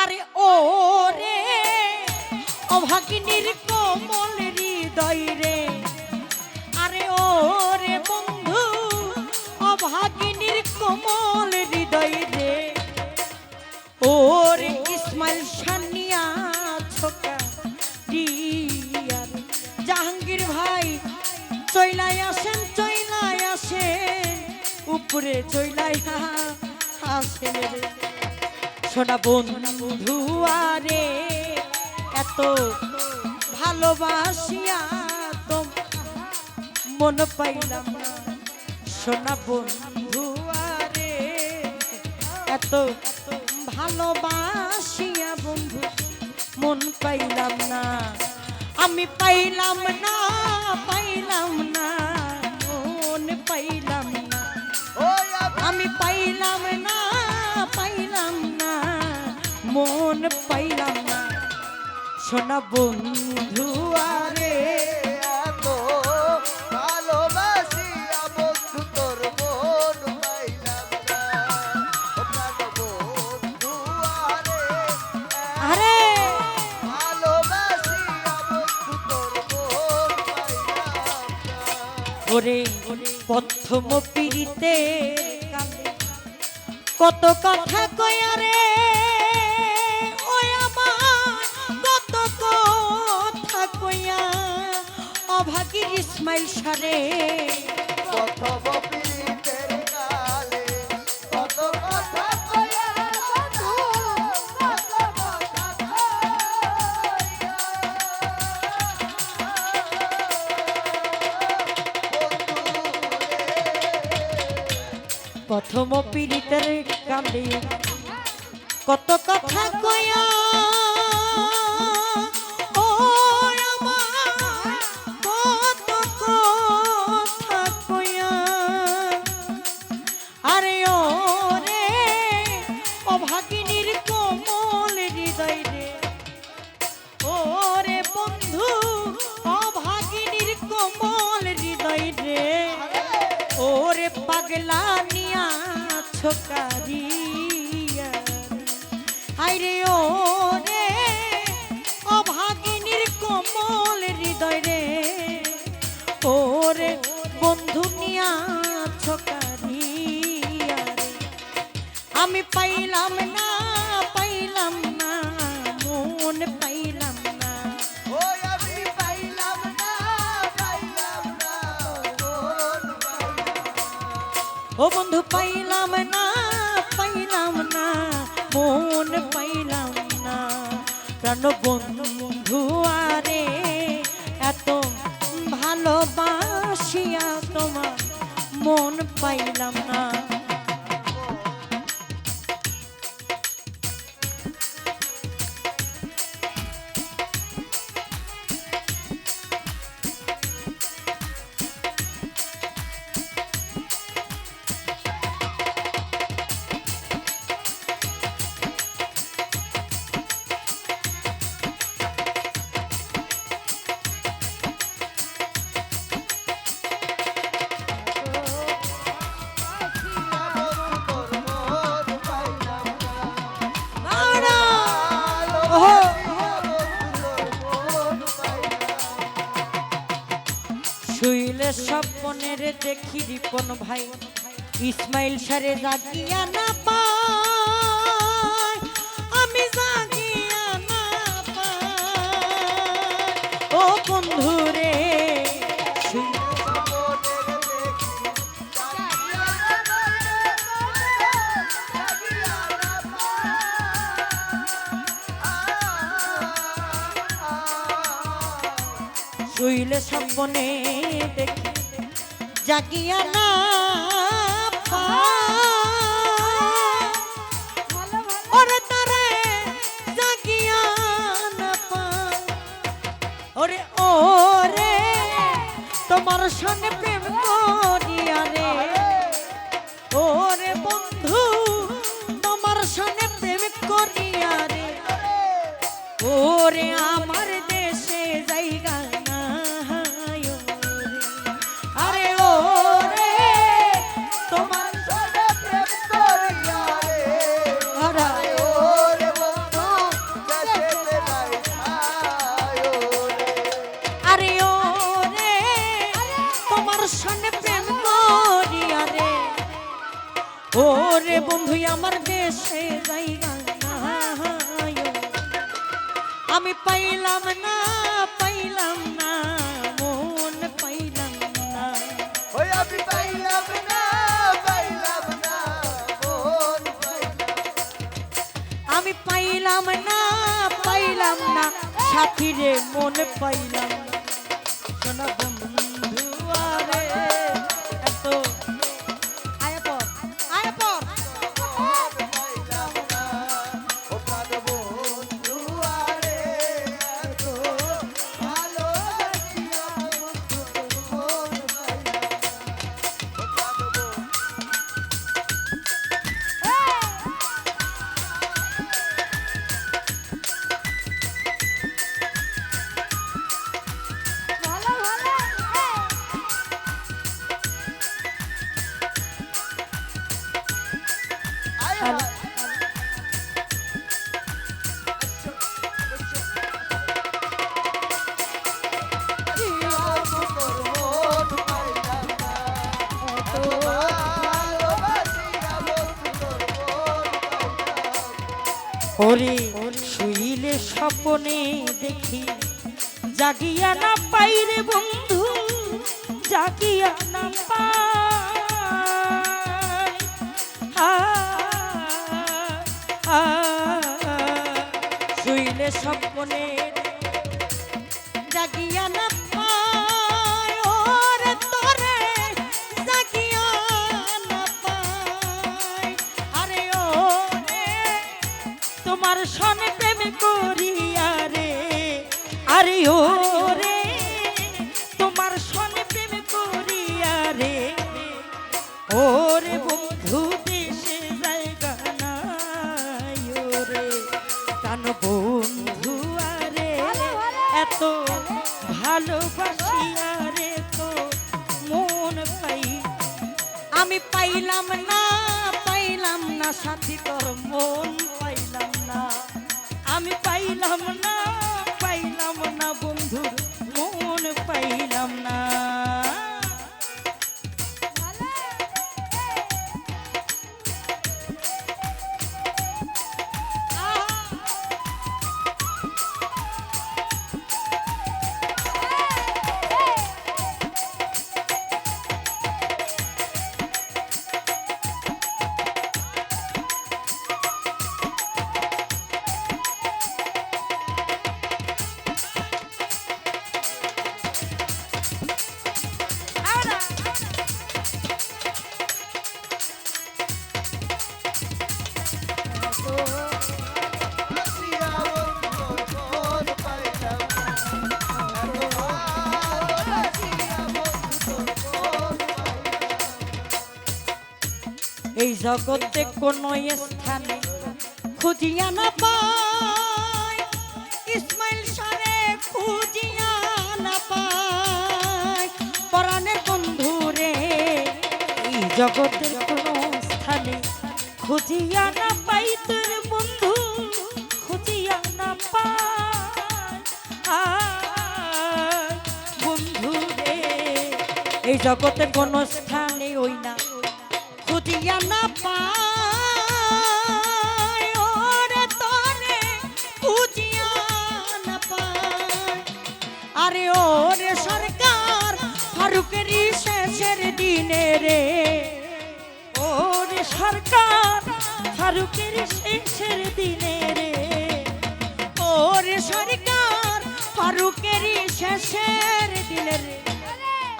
আরে ও রে অভাগিনীর কোমল হৃদয় রে, আরে ও রে বন্ধু অভাগিনীর কোমল হৃদয় রে, ওরে ইসমাইল সানিয়া ছোকা দিয়ার জাহাঙ্গীর ভাই চইলাই আসেন উপরে চইলাই আসেন রে। সোনা বন্ধু আরে এত ভালোবাসিয়া তো মন পাইলাম না, সোনা বন্ধু আরে এত ভালোবাসিয়া বন্ধু মন পাইলাম না, আমি পাইলাম না মন পাইলাম না, আমি পাইলাম না মন পাইলাম না, সোনা বন্ধু আরে এত ভালোবাসিয়া বন্ধু তোর মন পাইলাম না, বন্ধু আরে ভালোবাসিয়া বন্ধু তোর মন পাইলাম না। ওরে প্রথম পিড়িতে কত কথা কয়া রে, ওই আমার কত কথা কয়া অভাগীর ইসমাইল সারে, প্রথম প্রীতের কালে কত কথা কইয়া বন্ধু, কত কথা কইয়া প্রথম পিড়িতের কালে কত কথা কয়া ও আমার কত কথা কয়া, আরে ও রে অভাগিনীর কোমল হৃদয় রে, ও রে বন্ধু অভাগিনীর কোমল হৃদয় রে, ওরে পাগলা নিয়া ছোকারিয়া, আইরে ও রে অভাগিনীর কোমল হৃদয় রে, ওরে বন্ধু নিয়া ছোকারিয়া রে, আমি পাইলাম না মন পাইলাম না, ওই আমি পাইলাম না মন ও বন্ধু পাইলাম না মন পাইলাম না, প্রাণ বন্ধু আরে এত ভালোবাসিয়া তোমার মন পাইলাম না। শুইলে স্বপ্নের দেখি রিপন ভাই ইসমাইল সারে জাগিয়া না পাই, আমি জাগিয়া না পাই ও বন্ধু রে, শুইলে স্বপ্নে দেখি জাগিয়া না পাই, ওরে তারে জাগিয়া না পাই, ওরে ওরে তোমার সঙ্গে প্রেম করিয়া রে, ওরে বন্ধু তোমার সঙ্গে প্রেম করিয়া রে, ওরে আমার দেশে জায়গা নাই ওরে, আরে ওরে তোমার সঙ্গে প্রেম করিয়া রে, আরে ওরে বন্ধু আমি পাইলাম না মন পাইলাম না। ওই আমি পাইলাম না মন পাইলাম। আমি পাইলাম না সাথী রে মন পাইলাম না। শোনা বন্ধু আরে এত আয়া পর মন পাইলাম না ও প্রাণ বন্ধু আরে এত ভালোবাসিয়া বন্ধু তোর মন পাইলাম না ও প্রাণ বন্ধু। ওরে শুইলে স্বপ্নে দেখি জাগিয়া না পাই রে বন্ধু, জাগিয়া না পাই। শুইলে স্বপ্নে জাগিয়া না পাই, ওরে তোরে জাগিয়া না পাই। আরে ওরে তোমার সনে প্রেম করিয়া রে, আরে ওরে তোমার সনে প্রেম করিয়া রে, ওরে বন্ধু দেশে জায়গা নাই। ওরে কান বন্ধু আরে এত ভালোবাসিয়া রে তো মন পাই। আমি পাইলাম না সাথী তোর মন পাইলাম না। আমি পাইলাম না বন্ধুর মন পাইলাম না। এই জগতে কোন স্থানে খুঁজিয়া না পাই, ইসমাইল সারে খুঁজিয়া না পাই। পরাণের বন্ধু রে এই জগতের কোন স্থানে খুঁজিয়া না পাই, তোর বন্ধু খুঁজিয়া না পাই। বন্ধু রে এই জগতে কোন স্থানে ওই না খুঁজিয়া না পাই, ওরে তোরে খুঁজিয়া না পাই। আরে ওরে সরকার ফারুকের শেষের দিনে রে, ওরে সরকার ফারুকের শেষের দিনে রে, ওরে সরকার ফারুকের শেষের দিনে রে।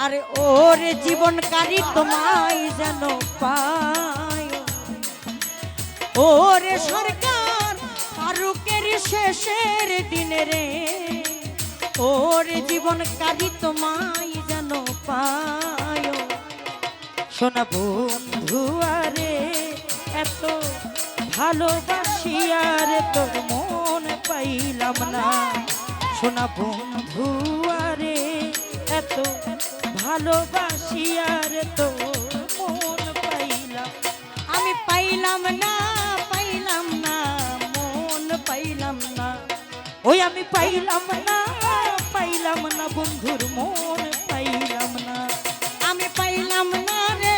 আরে ওরে জীবনকারী তোমায় যেন পায়, ওরে সরকার ফারুকের শেষের দিনে রে, ওরে জীবনকারী তোমায় যেন পায়। শোনা বন্ধু আরে এত ভালোবাসি আর তোর মন পাইলাম না। শোনা বন্ধু আরে এত ভালোবাসি আর তো মন পাইলাম। আমি পাইলাম না মন পাইলাম না। ওই আমি পাইলাম না বন্ধুর মন পাইলাম না। আমি পাইলাম না রে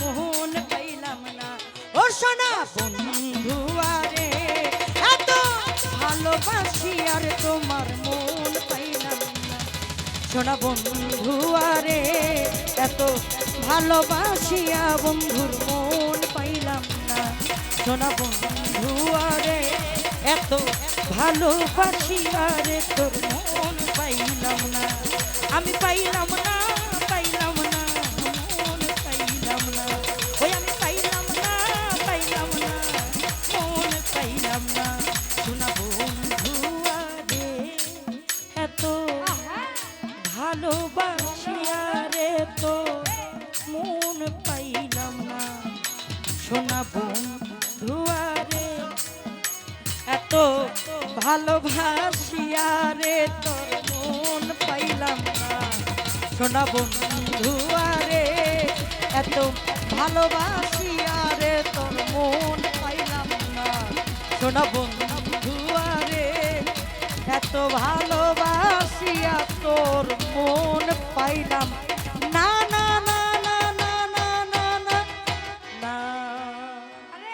মন পাইলাম না। ও সোনা বন্ধু আরে এত ভালো ভালোবাসি আর তোমার মন পাইলাম না সোনা বন্ধু আরে এত ভালোবাসিয়া বন্ধুর মন পাইলাম না সোনা বন্ধু আরে এত ভালোবাসিয়া রে তোর মন পাইলাম না আমি পাইলাম না পাইলাম না মন পাইলাম না ওই আমি পাইলাম না পাইলাম না মন পাইলাম না সোনা বন্ধু আরে এত ভালোবাসিয়া রে তো মন পাইলাম না সোনা বন্ধু আরে এত ভালোবাসিয়া রে তোর মন পাইলাম না সোনা বন্ধু আরে এত ভালোবাসিয়া রে তোর মন পাইলাম না সোনা বন্ধু আরে এত ভালোবাসিয়া তোর